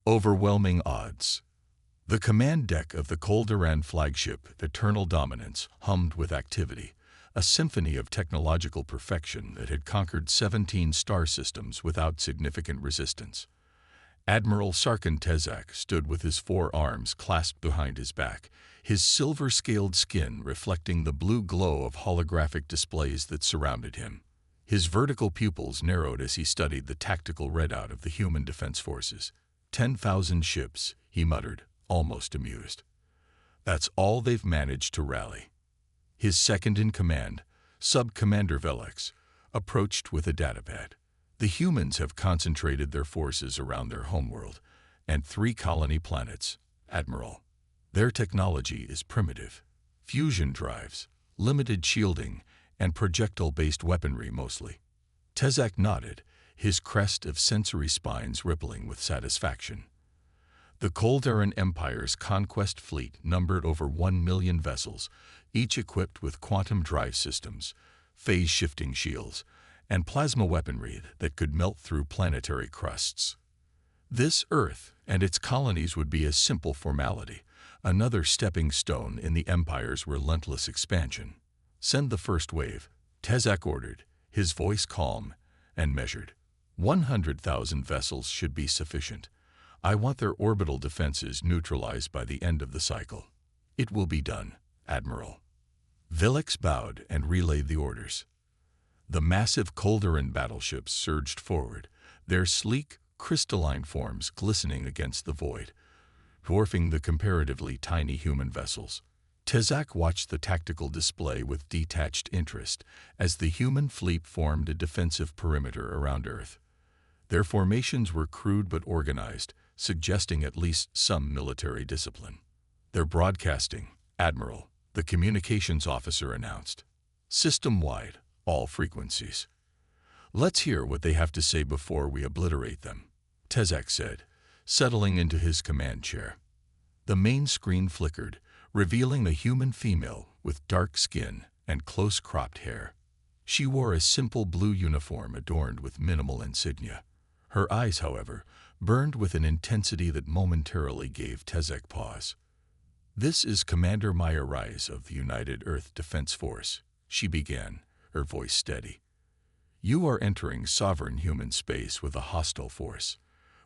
Overwhelming odds. The command deck of the Calderon flagship, Eternal Dominance, hummed with activity, a symphony of technological perfection that had conquered 17 star systems without significant resistance. Admiral Sarkhan Tezak stood with his 4 arms clasped behind his back, his silver-scaled skin reflecting the blue glow of holographic displays that surrounded him. His vertical pupils narrowed as he studied the tactical readout of the human defense forces. 10,000 ships, he muttered, almost amused. That's all they've managed to rally. His second-in-command, Sub-Commander Velix, approached with a datapad. The humans have concentrated their forces around their homeworld and 3 colony planets, Admiral. Their technology is primitive. Fusion drives, limited shielding, and projectile-based weaponry mostly. Tezak nodded, his crest of sensory spines rippling with satisfaction. The Calderon Empire's conquest fleet numbered over 1 million vessels, each equipped with quantum drive systems, phase-shifting shields, and plasma weaponry that could melt through planetary crusts. This Earth and its colonies would be a simple formality, another stepping stone in the Empire's relentless expansion. Send the first wave, Tezak ordered, his voice calm and measured. 100,000 vessels should be sufficient. I want their orbital defenses neutralized by the end of the cycle. It will be done, Admiral. Velix bowed and relayed the orders. The massive Calderon battleships surged forward, their sleek, crystalline forms glistening against the void, dwarfing the comparatively tiny human vessels. Tezak watched the tactical display with detached interest as the human fleet formed a defensive perimeter around Earth. Their formations were crude but organized, suggesting at least some military discipline. "They're broadcasting, Admiral," the communications officer announced. "System-wide, all frequencies. Let's hear what they have to say before we obliterate them," Tezak said, settling into his command chair. The main screen flickered, revealing a human female with dark skin and close-cropped hair. She wore a simple blue uniform adorned with minimal insignia. Her eyes, however, burned with an intensity that momentarily gave Tezak pause. "This is Commander Maya Rise of the United Earth Defense Force," she began, her voice steady. "You are entering sovereign human space with a hostile force.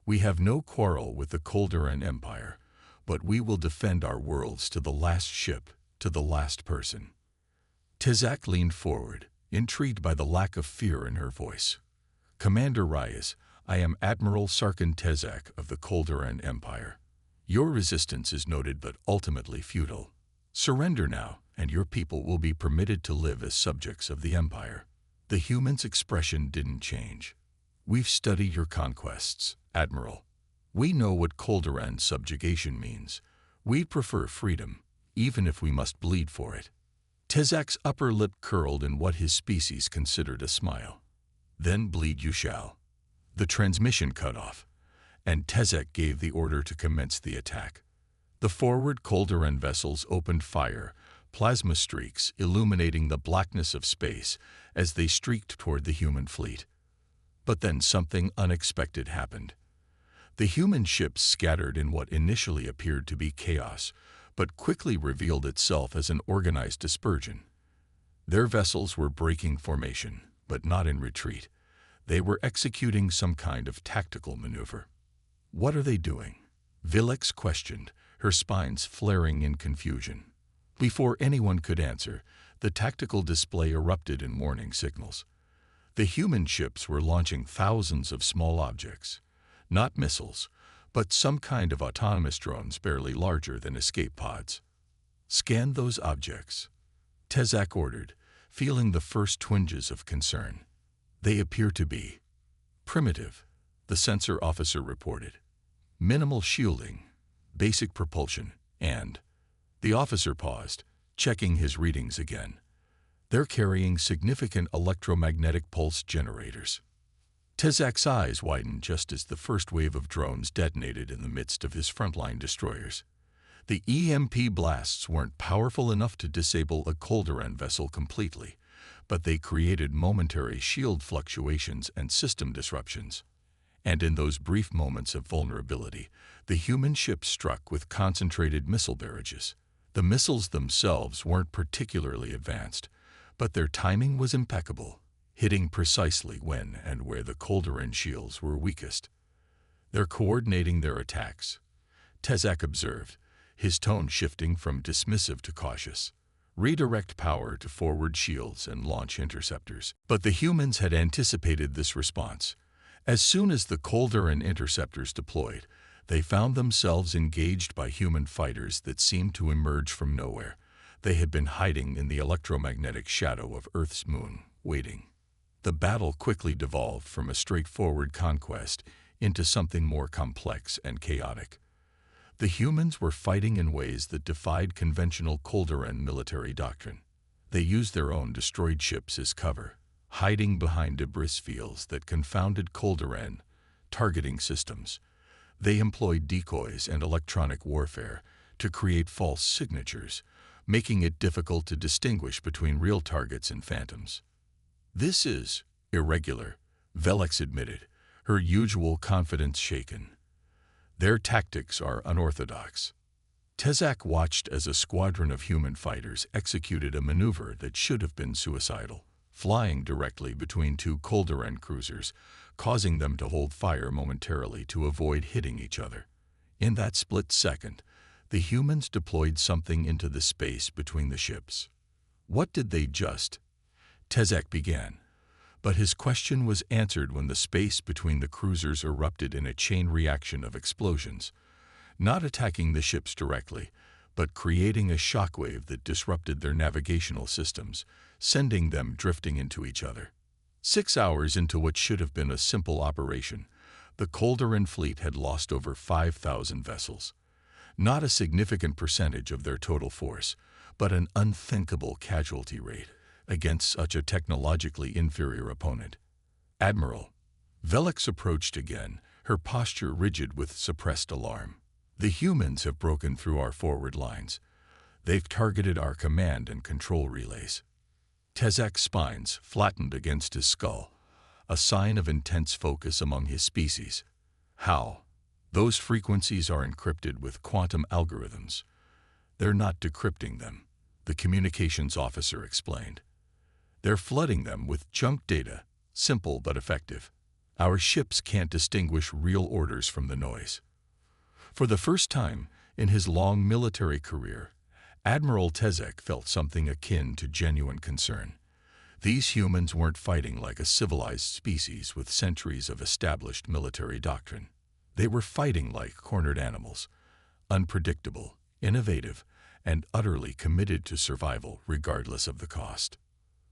We have no quarrel with the Calderon Empire, but we will defend our worlds to the last ship, to the last person." Tezak leaned forward, intrigued by the lack of fear in her voice. "Commander Rise, I am Admiral Sarkhan Tezak of the Calderon Empire. Your resistance is noted but ultimately futile. Surrender now, and your people will be permitted to live as subjects of the Empire." The human's expression didn't change. "We've studied your conquests, Admiral. We know what Calderon subjugation means. We prefer freedom, even if we must bleed for it." Tezak's upper lip curled in what his species considered a smile. "Then bleed you shall." The transmission cut off, and Tezak gave the order to commence the attack. The forward Calderon vessels opened fire, plasma streaks illuminating the blackness of space as they streaked toward the human fleet. But then something unexpected happened. The human ships scattered in what initially appeared to be chaos, but quickly revealed itself as an organized dispersion. Their vessels were breaking formation, but not in retreat. They were executing some kind of tactical maneuver. "What are they doing?" Velix questioned, her spines flaring in confusion. Before anyone could answer, the tactical display erupted in warning signals. The human ships were launching thousands of small objects, not missiles, but some kind of autonomous drones barely larger than escape pods. "Scan those objects," Tezak ordered, feeling the first twinges of concern. "They appear to be primitive," the sensor officer reported. "Minimal shielding, basic propulsion, and—" The officer paused, checking his readings again. "They're carrying significant electromagnetic pulse generators." Tezak's eyes widened just as the first wave of drones detonated in the midst of his frontline destroyers. The EMP blasts weren't powerful enough to disable a Calderon vessel completely, but they created momentary shield fluctuations and system disruptions. And in those brief moments of vulnerability, the human ship struck with concentrated missile barrages. The missiles themselves weren't particularly advanced, but their timing was impeccable, hitting precisely when and where the Koldaran shields were weakest. "They're coordinating their attacks," Tezak observed, his tone shifting from dismissive to cautious. "Redirect power to forward shields and launch interceptors." But the humans had anticipated this response. As soon as the Koldaran interceptors deployed, they found themselves engaged by human fighters that seemed to emerge from nowhere. They had been hiding in the electromagnetic shadow of Earth's moon, waiting. The battle quickly devolved from a straightforward conquest into something more complex and chaotic. The humans were fighting in ways that defied conventional Koldaran military doctrine. They used their own destroyed ships as cover, hiding behind debris fields that confounded Koldaran targeting systems. They employed decoys and electronic warfare to create false signatures, making it difficult to distinguish between real targets and phantoms. "This is irregular," Velix admitted, her usual confidence shaken. "Their tactics are unorthodox." Tezak watched as a squadron of human fighters executed a maneuver that should have been suicidal, flying directly between two Koldaran cruisers, causing them to hold fire momentarily to avoid hitting each other. In that split second, the humans deployed something into the space between the ships. "What did they just?" Tezak began, but his question was answered when the space between the cruisers erupted in a chain reaction of explosions, not attacking the ships directly, but creating a shockwave that disrupted their navigational systems, sending them drifting into each other. 6 hours into what should have been a simple operation, the Koldaran fleet had lost over 5,000 vessels. Not a significant percentage of their total force, but an unthinkable casualty rate against such a technologically inferior opponent. "Admiral." Velix approached again, her posture rigid with suppressed alarm. "The humans have broken through our forward lines. They've targeted our command and control relays." Tezak's spines flattened against his skull, a sign of intense focus among his species. "How?" "Those frequencies are encrypted with quantum algorithms. They're not decrypting them," the communications officer explained. "They're flooding them with junk data, simple but effective. Our ships can't distinguish real orders from the noise." For the first time in his long military career, Admiral Tezak felt something akin to genuine concern. These humans weren't fighting like a civilized species with centuries of established military doctrine. They were fighting like cornered animals, unpredictable, innovative, and utterly committed to survival regardless of the cost.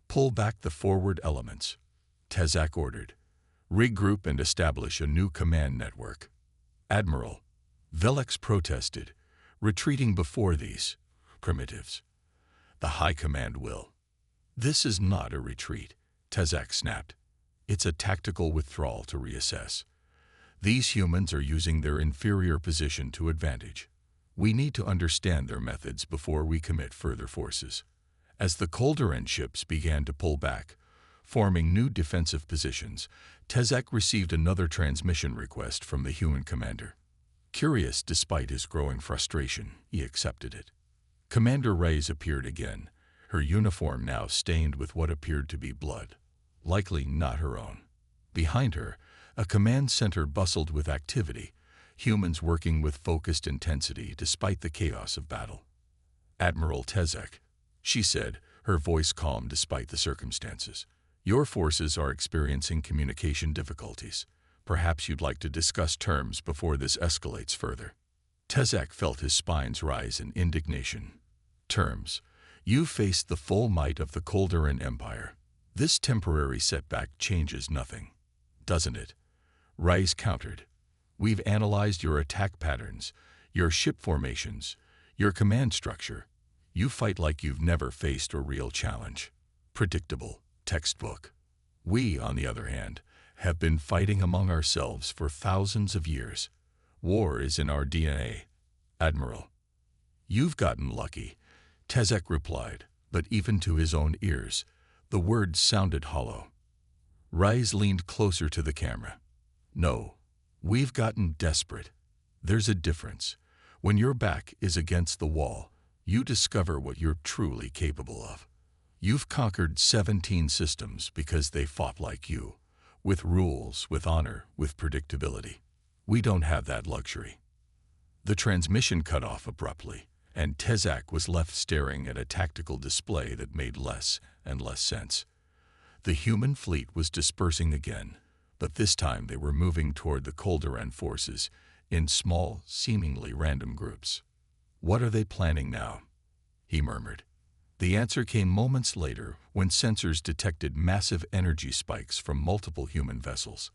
"Pull back the forward elements," Tezak ordered. "Regroup and establish a new command network." "Admiral," Velix protested, retreating before these primitives. "The High Command will." "This is not a retreat," Tezak snapped. "It's a tactical withdrawal to reassess. These humans are using their inferior position to advantage. We need to understand their methods before we commit further forces." As the Koldaran ships began to pull back, forming new defensive positions, Tezak received another transmission request from the human commander. Curious despite his growing frustration, he accepted it. Commander Reyes appeared again, her uniform now stained with what appeared to be blood, likely not her own. Behind her, a command center bustled with activity, humans working with focused intensity despite the chaos of battle. "Admiral Tezak," she said, her voice calm despite the circumstances. "Your forces are experiencing communication difficulties. Perhaps you'd like to discuss terms before this escalates further." Tezak felt his spines rise in indignation. "Terms? You faced the full might of the Koldaran Empire. This temporary setback changes nothing, doesn't it?" Reyes countered. "We've analyzed your attack patterns, your ship formations, your command structure. You fight like you've never faced a real challenge. Predictable, textbook. We, on the other hand, have been fighting among ourselves for thousands of years. War is in our DNA, Admiral." "You've gotten lucky," Tezak replied, but even to his own ears, the words sounded hollow. Reyes leaned closer to the camera. "No, We've gotten desperate. There's a difference. When your back is against the wall, you discover what you're truly capable of. You've conquered 17 systems because they fought like you, with rules, with honor, with predictability. We don't have that luxury. The transmission cut off abruptly, and Tezak was left staring at a tactical display that made less and less sense. The human fleet was dispersing again, but this time they were moving toward the Koldaran forces in small, seemingly random groups. "What are they planning now?" he murmured. The answer came moments later when sensors detected massive energy spikes from multiple human vessels.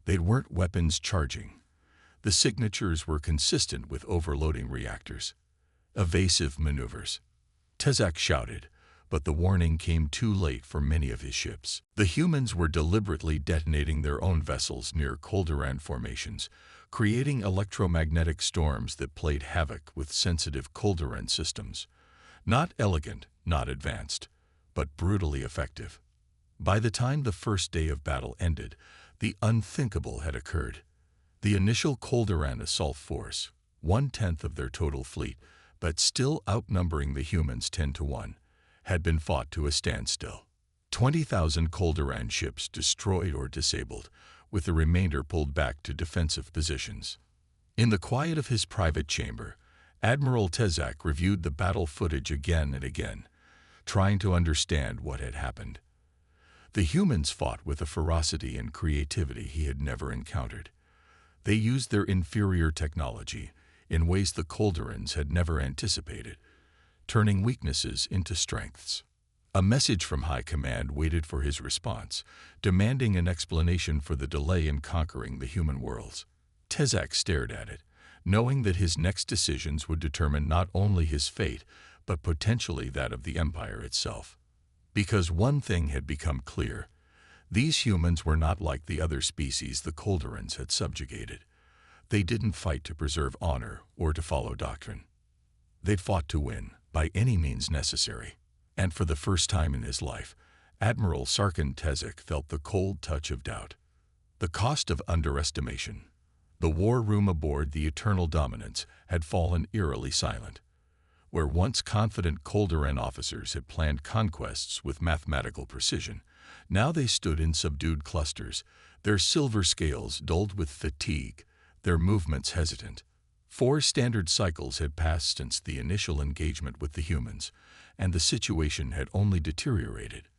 They weren't weapons charging. The signatures were consistent with overloading reactors. Evasive maneuvers. Tezak shouted, but the warning came too late for many of his ships. The humans were deliberately detonating their own vessels near Koldaran formations, creating electromagnetic storms that played havoc with sensitive Koldaran systems. Not elegant, not advanced, but brutally effective. By the time the first day of battle ended, the unthinkable had occurred. The initial Koldaran assault force, 1/10 of their total fleet, but still outnumbering the humans 10-1, had been fought to a standstill. 20,000 Koldaran ships destroyed or disabled, with the remainder pulled back to defensive positions. In the quiet of his private chamber, Admiral Tezak reviewed the battle footage again and again, trying to understand what had happened. The humans fought with a ferocity and creativity he had never encountered. They used their inferior technology in ways the Koldarans had never anticipated, turning weaknesses into strengths. A message from High Command waited for his response, demanding an explanation for the delay in conquering the human worlds. Tezak stared at it, knowing that his next decisions would determine not only his fate, but potentially that of the Empire itself. Because one thing had become clear: these humans were not like the other species the Koldarans had subjugated. They didn't fight to preserve honor or to follow doctrine. They'd fought to win, by any means necessary. And for the first time in his life, Admiral Sarkin Tezak felt the cold touch of doubt. The cost of underestimation. The war room aboard the Eternal Dominance had fallen eerily silent. Where once confident Koldaran officers had planned conquests with mathematical precision, now they stood in subdued clusters, their silver scales dulled with fatigue, their movements hesitant. 4 standard cycles had passed since the initial engagement with the humans, and the situation had only deteriorated.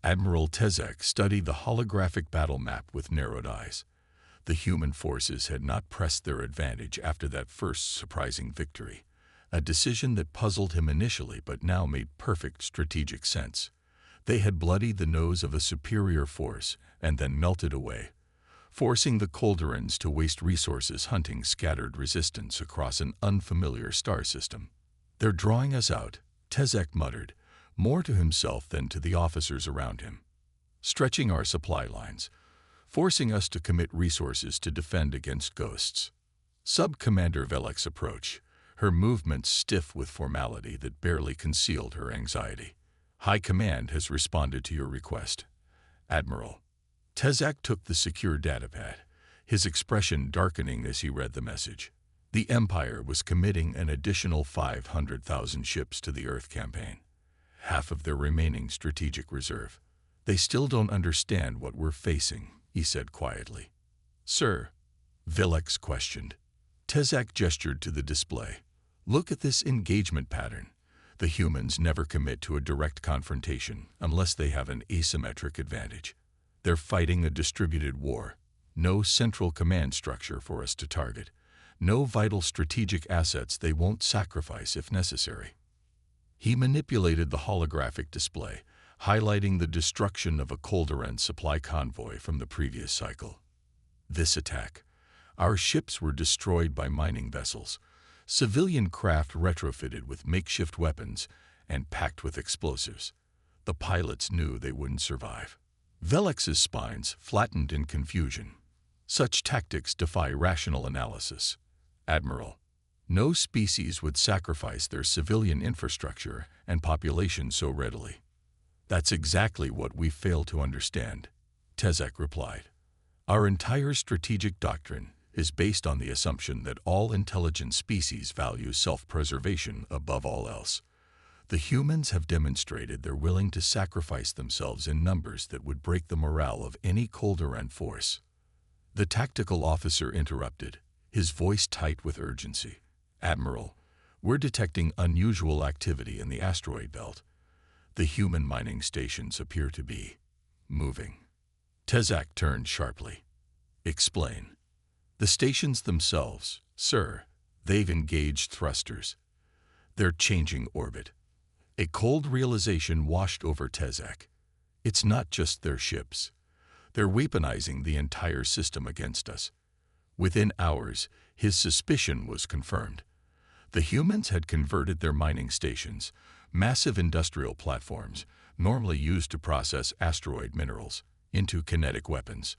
Admiral Tezak studied the holographic battle map with narrowed eyes. The human forces had not pressed their advantage after that first surprising victory, a decision that puzzled him initially but now made perfect strategic sense. They had bloodied the nose of a superior force and then melted away, forcing the Koldarans to waste resources hunting scattered resistance across an unfamiliar star system. "They're drawing us out," Tezak muttered, more to himself than to the officers around him. "Stretching our supply lines, forcing us to commit resources to defend against ghosts." Sub-Commander Velek's approach, her movements stiff with formality that barely concealed her anxiety. "High Command has responded to your request, Admiral." Tezak took the secure datapad, his expression darkening as he read the message. The Empire was committing an additional 500,000 ships to the Earth campaign, half of their remaining strategic reserve. "They still don't understand what we're facing," he said quietly. "Sir?" Velek questioned. Tezak gestured to the display. "Look at this engagement pattern. The humans never commit to a direct confrontation unless they have an asymmetric advantage. They're fighting a distributed war. No central command structure for us to target. No vital strategic assets they won't sacrifice if necessary." He manipulated the holographic display, highlighting the destruction of a Koldaran supply convoy from the previous cycle. "This attack. Our ships were destroyed by mining vessels, civilian craft retrofitted with makeshift weapons and packed with explosives. The pilots knew they wouldn't survive." Velek's spines flattened in confusion. "Such tactics defy rational analysis, Admiral. No species would sacrifice their civilian infrastructure and population so readily." "That's exactly what we fail to understand," Tezak replied. Our entire strategic doctrine is based on the assumption that all intelligent species value self-preservation above all else. The humans have demonstrated they're willing to sacrifice themselves in numbers that would break the morale of any Calderon force. The tactical officer interrupted, his voice tight with urgency. Admiral, we're detecting unusual activity in the asteroid belt. The human mining stations appear to be moving. Tezak turned sharply. Explain. The stations themselves, sir, they've engaged thrusters. They're changing orbit. A cold realization washed over Tezak. It's not just their ships. They're weaponizing the entire system against us. Within hours, his suspicion was confirmed. The humans had converted their mining stations, massive industrial platforms, normally used to process asteroid minerals, into kinetic weapons.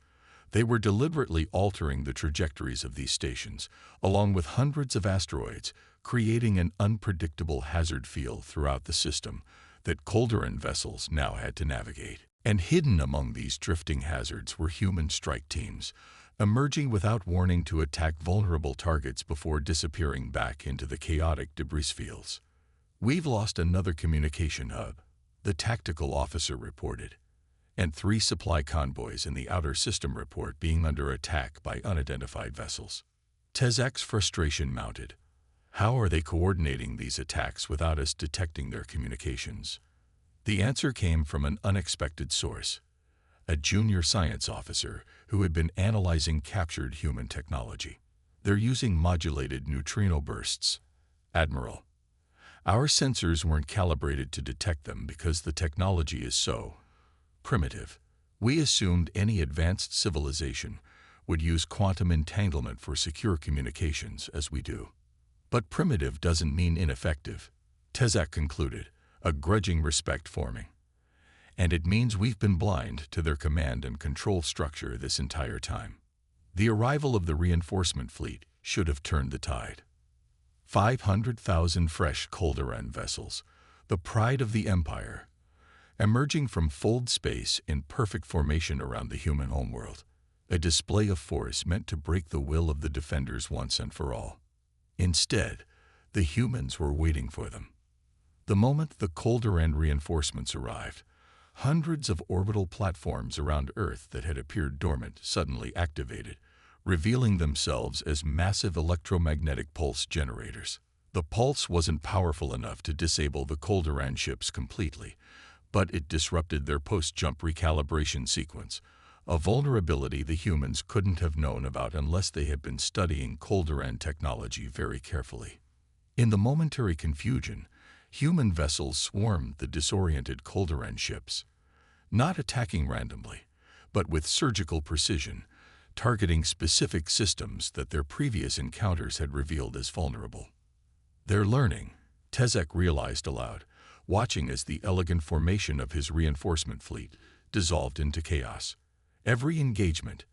They were deliberately altering the trajectories of these stations, along with hundreds of asteroids, creating an unpredictable hazard field throughout the system that Calderon vessels now had to navigate. And hidden among these drifting hazards were human strike teams, emerging without warning to attack vulnerable targets before disappearing back into the chaotic debris fields. We've lost another communication hub, the tactical officer reported, and 3 supply convoys in the outer system report being under attack by unidentified vessels. Tezak's frustration mounted. How are they coordinating these attacks without us detecting their communications? The answer came from an unexpected source, a junior science officer who had been analyzing captured human technology. They're using modulated neutrino bursts. Admiral, our sensors weren't calibrated to detect them because the technology is so primitive. We assumed any advanced civilization would use quantum entanglement for secure communications, as we do. But primitive doesn't mean ineffective, Tezak concluded, a grudging respect forming. And it means we've been blind to their command and control structure this entire time. The arrival of the reinforcement fleet should have turned the tide. 500,000 fresh Calderon vessels, the pride of the Empire, emerging from fold space in perfect formation around the human homeworld, a display of force meant to break the will of the defenders once and for all. Instead, the humans were waiting for them. The moment the Calderon reinforcements arrived, hundreds of orbital platforms around Earth that had appeared dormant suddenly activated, revealing themselves as massive electromagnetic pulse generators. The pulse wasn't powerful enough to disable the Calderon ships completely, but it disrupted their post-jump recalibration sequence, a vulnerability the humans couldn't have known about unless they had been studying Calderon technology very carefully. In the momentary confusion, human vessels swarmed the disoriented Calderon ships, not attacking randomly, but with surgical precision, targeting specific systems that their previous encounters had revealed as vulnerable. They're learning, Tezak realized aloud, watching as the elegant formation of his reinforcement fleet dissolved into chaos. Every engagement,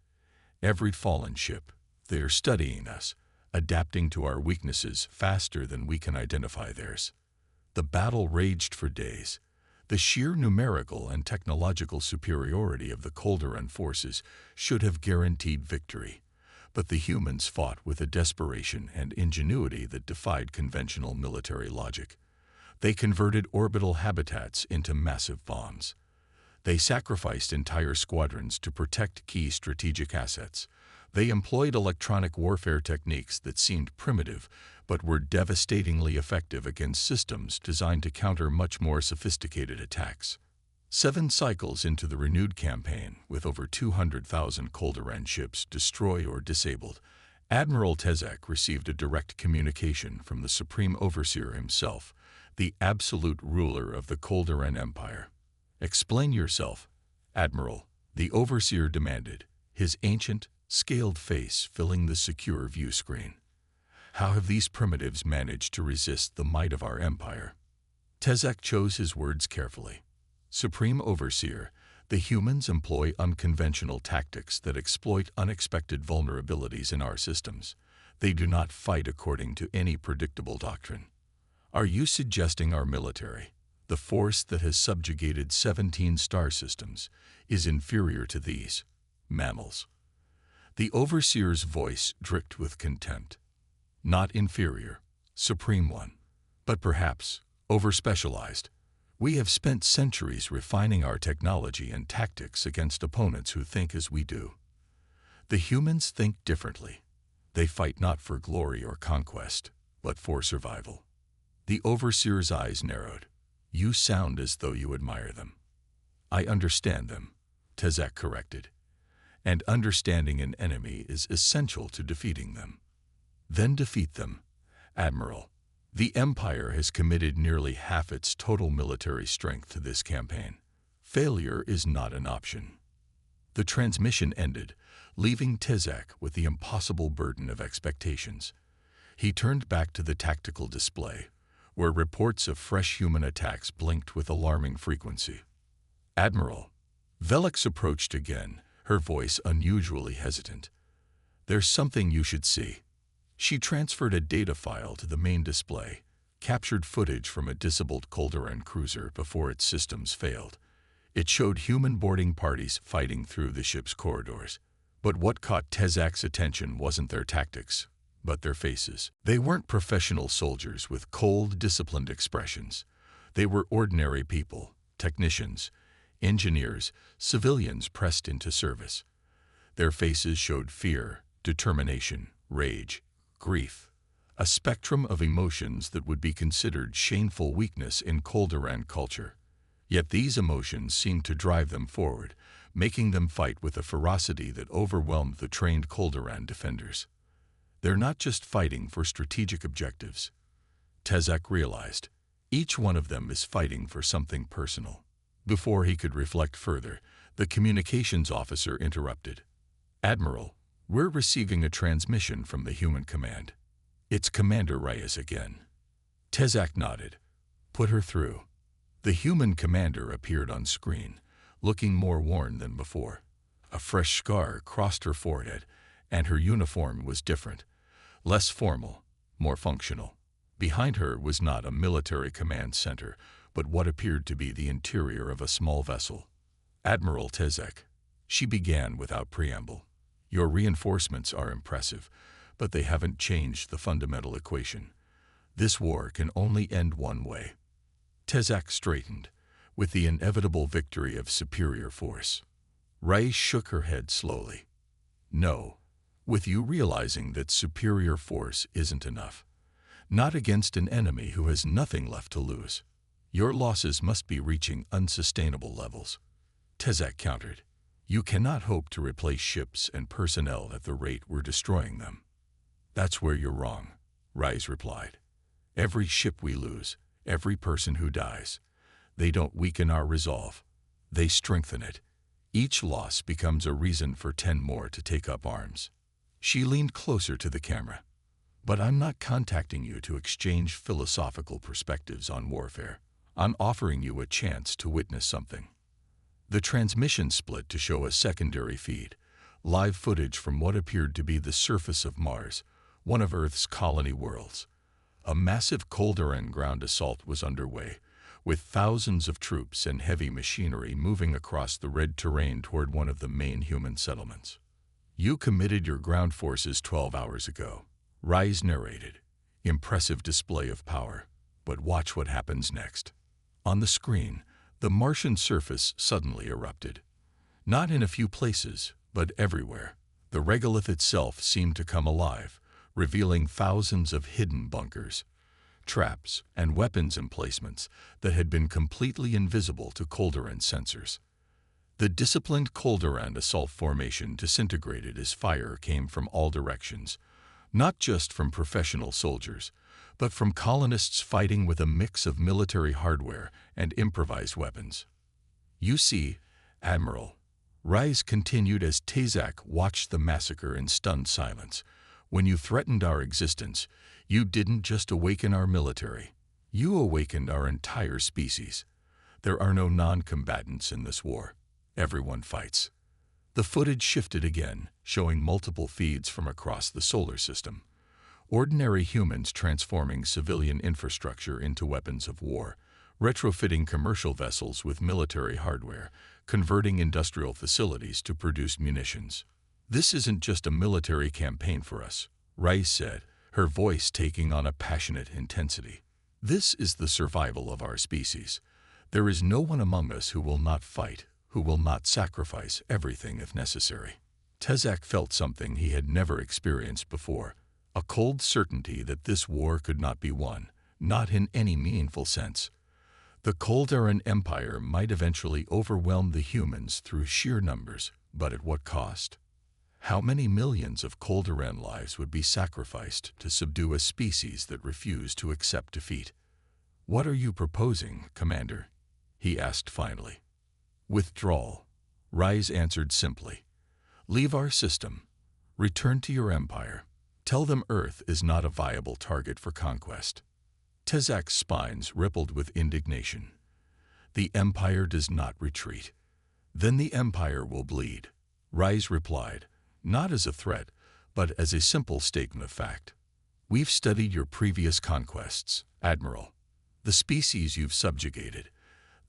every fallen ship, they are studying us, adapting to our weaknesses faster than we can identify theirs. The battle raged for days. The sheer numerical and technological superiority of the Calderon forces should have guaranteed victory, but the humans fought with a desperation and ingenuity that defied conventional military logic. They converted orbital habitats into massive bombs. They sacrificed entire squadrons to protect key strategic assets. They employed electronic warfare techniques that seemed primitive but were devastatingly effective against systems designed to counter much more sophisticated attacks. 7 cycles into the renewed campaign, with over 200,000 Calderon ships destroyed or disabled, Admiral Tezak received a direct communication from the Supreme Overseer himself, the absolute ruler of the Calderon Empire. "Explain yourself, Admiral," the Overseer demanded, his ancient, scaled face filling the secure view screen. "How have these primitives managed to resist the might of our empire?" Tezak chose his words carefully. "Supreme Overseer, the humans employ unconventional tactics that exploit unexpected vulnerabilities in our systems. They do not fight according to any predictable doctrine. Are you suggesting our military, the force that has subjugated 17 star systems, is inferior to these mammals?" The overseer's voice dripped with contempt. Not inferior, supreme one, but perhaps overspecialized. We have spent centuries refining our technology and tactics against opponents who think as we do. The humans think differently. They fight not for glory or conquest, but for survival. The overseer's eyes narrowed. You sound as though you admire them. I understand them, Tezek corrected. And understanding an enemy is essential to defeating them. Then defeat them, Admiral. The Empire has committed nearly half its total military strength to this campaign. Failure is not an option. The transmission ended, leaving Tezek with the impossible burden of expectations. He turned back to the tactical display, where reports of fresh human attacks blinked with alarming frequency. Admiral, Velix approached again, her voice unusually hesitant. There's something you should see. She transferred a data file to the main display, captured footage from a disabled Koldaran cruiser before its systems failed. It showed human boarding parties fighting through the ship's corridors. But what caught Tezek's attention wasn't their tactics, but their faces. They weren't professional soldiers with cold, disciplined expressions. They were ordinary people, technicians, engineers, civilians pressed into service. Their faces showed fear, determination, rage, grief, a spectrum of emotions that would be considered shameful weakness in Koldaran culture. Yet these emotions seemed to drive them forward, making them fight with a ferocity that overwhelmed the trained Koldaran defenders. They're not just fighting for strategic objectives. Tezek realized. Each one of them is fighting for something personal. Before he could reflect further, the communications officer interrupted. Admiral, we're receiving a transmission from the human command. It's Commander Reyes again. Tezek nodded. Put her through. The human commander appeared on screen, looking more worn than before. A fresh scar crossed her forehead, and her uniform was different, less formal, more functional. Behind her was not a military command center, but what appeared to be the interior of a small vessel. Admiral Tezek, she began without preamble. Your reinforcements are impressive, but they haven't changed the fundamental equation. This war can only end one way. Tezek straightened, with the inevitable victory of superior force. Reyes shook her head slowly. No, with you realizing that superior force isn't enough. Not against an enemy who has nothing left to lose. Your losses must be reaching unsustainable levels. Tezek countered. You cannot hope to replace ships and personnel at the rate we're destroying them. That's where you're wrong, Reyes replied. Every ship we lose, every person who dies, they don't weaken our resolve. They strengthen it. Each loss becomes a reason for 10 more to take up arms. She leaned closer to the camera. But I'm not contacting you to exchange philosophical perspectives on warfare. I'm offering you a chance to witness something. The transmission split to show a secondary feed, live footage from what appeared to be the surface of Mars, one of Earth's colony worlds. A massive Koldaran ground assault was underway, with thousands of troops and heavy machinery moving across the red terrain toward one of the main human settlements. You committed your ground forces 12 hours ago, Reyes narrated. Impressive display of power, but watch what happens next. On the screen, the Martian surface suddenly erupted. Not in a few places, but everywhere. The regolith itself seemed to come alive, revealing thousands of hidden bunkers, traps, and weapons emplacements that had been completely invisible to Koldaran sensors. The disciplined Koldaran assault formation disintegrated as fire came from all directions, not just from professional soldiers, but from colonists fighting with a mix of military hardware and improvised weapons. You see, Admiral, Reyes continued as Tezek watched the massacre in stunned silence. When you threatened our existence, you didn't just awaken our military. You awakened our entire species. There are no non-combatants in this war. Everyone fights. The footage shifted again, showing multiple feeds from across the solar system. Ordinary humans transforming civilian infrastructure into weapons of war, retrofitting commercial vessels with military hardware, converting industrial facilities to produce munitions. "This isn't just a military campaign for us," Rice said, her voice taking on a passionate intensity. "This is the survival of our species. There is no one among us who will not fight, who will not sacrifice everything if necessary." Tezak felt something he had never experienced before, a cold certainty that this war could not be won, not in any meaningful sense. The Calderan Empire might eventually overwhelm the humans through sheer numbers, but at what cost? How many millions of Calderan lives would be sacrificed to subdue a species that refused to accept defeat? "What are you proposing, Commander?" he asked finally. "Withdrawal," Rise answered simply. "Leave our system. Return to your empire. Tell them Earth is not a viable target for conquest." Tezak's spines rippled with indignation. "The empire does not retreat. Then the empire will bleed," Rise replied, not as a threat, but as a simple statement of fact. "We've studied your previous conquests, Admiral. The species you've subjugated.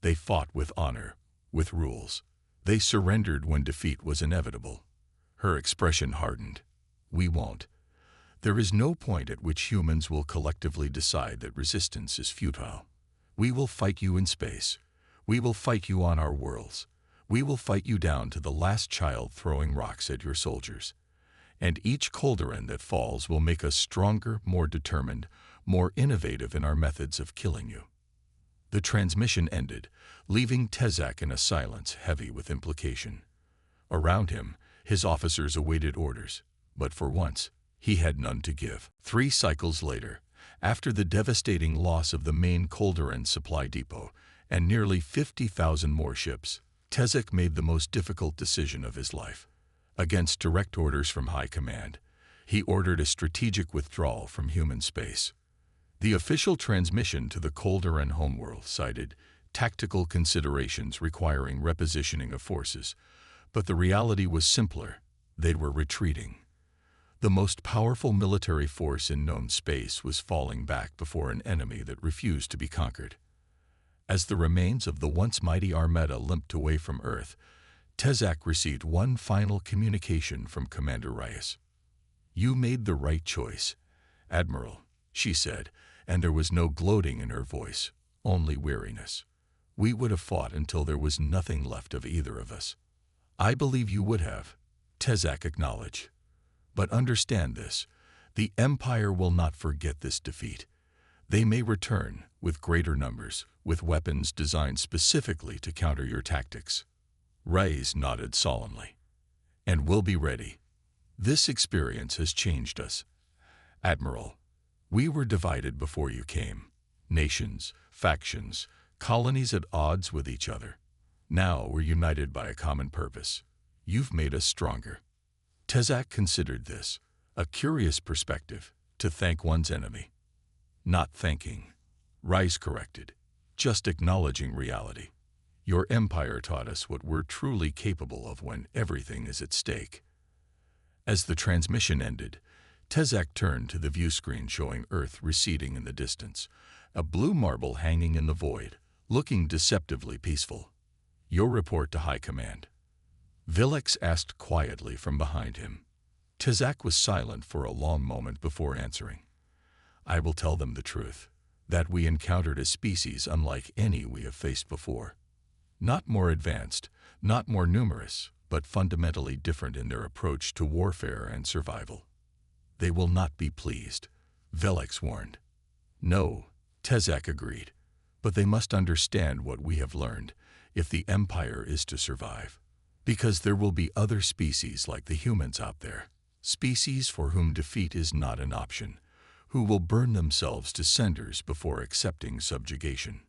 They fought with honor, with rules. They surrendered when defeat was inevitable." Her expression hardened. "We won't. There is no point at which humans will collectively decide that resistance is futile. We will fight you in space. We will fight you on our worlds. We will fight you down to the last child throwing rocks at your soldiers. And each Calderan that falls will make us stronger, more determined, more innovative in our methods of killing you." The transmission ended, leaving Tezak in a silence heavy with implication. Around him, his officers awaited orders, but for once, he had none to give. 3 cycles later, after the devastating loss of the main Calderan supply depot and nearly 50,000 more ships, Tezak made the most difficult decision of his life. Against direct orders from High Command, he ordered a strategic withdrawal from human space. The official transmission to the Calderan homeworld cited tactical considerations requiring repositioning of forces, but the reality was simpler. They were retreating. The most powerful military force in known space was falling back before an enemy that refused to be conquered. As the remains of the once mighty Armada limped away from Earth, Tezak received one final communication from Commander Reyes. "You made the right choice, Admiral," she said, and there was no gloating in her voice, only weariness. "We would have fought until there was nothing left of either of us." "I believe you would have," Tezak acknowledged. "But understand this, the Empire will not forget this defeat. They may return, with greater numbers, with weapons designed specifically to counter your tactics." Reyes nodded solemnly. "And we'll be ready. This experience has changed us. Admiral, we were divided before you came. Nations, factions, colonies at odds with each other. Now we're united by a common purpose. You've made us stronger." Tezak considered this, a curious perspective, to thank one's enemy. "Not thanking," Rice corrected, "just acknowledging reality. Your empire taught us what we're truly capable of when everything is at stake." As the transmission ended, Tezak turned to the view screen showing Earth receding in the distance, a blue marble hanging in the void, looking deceptively peaceful. "Your report to High Command." Vilix asked quietly from behind him. Tezak was silent for a long moment before answering. "I will tell them the truth, that we encountered a species unlike any we have faced before. Not more advanced, not more numerous, but fundamentally different in their approach to warfare and survival." "They will not be pleased," Velix warned. "No," Tezak agreed, "but they must understand what we have learned if the Empire is to survive. Because there will be other species like the humans out there, species for whom defeat is not an option, who will burn themselves to cinders before accepting subjugation."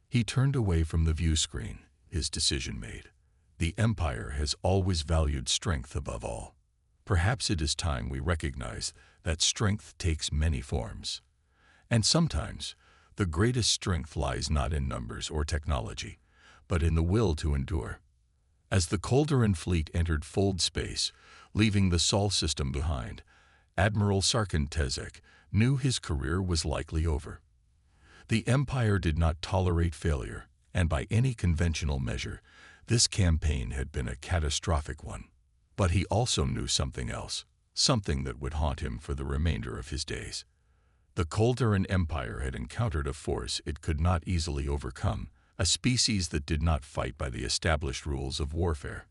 He turned away from the view screen, his decision made. The Empire has always valued strength above all. Perhaps it is time we recognize that strength takes many forms. And sometimes, the greatest strength lies not in numbers or technology, but in the will to endure. As the Calderan fleet entered fold space, leaving the Sol system behind, Admiral Sarkin Tezek knew his career was likely over. The Empire did not tolerate failure, and by any conventional measure, this campaign had been a catastrophic one. But he also knew something else, something that would haunt him for the remainder of his days. The Calderan Empire had encountered a force it could not easily overcome, a species that did not fight by the established rules of warfare.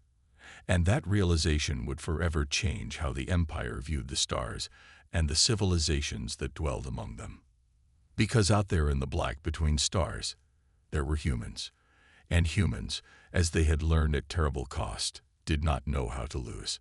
And that realization would forever change how the Empire viewed the stars and the civilizations that dwelled among them. Because out there in the black between stars, there were humans. And humans, as they had learned at terrible cost, did not know how to lose.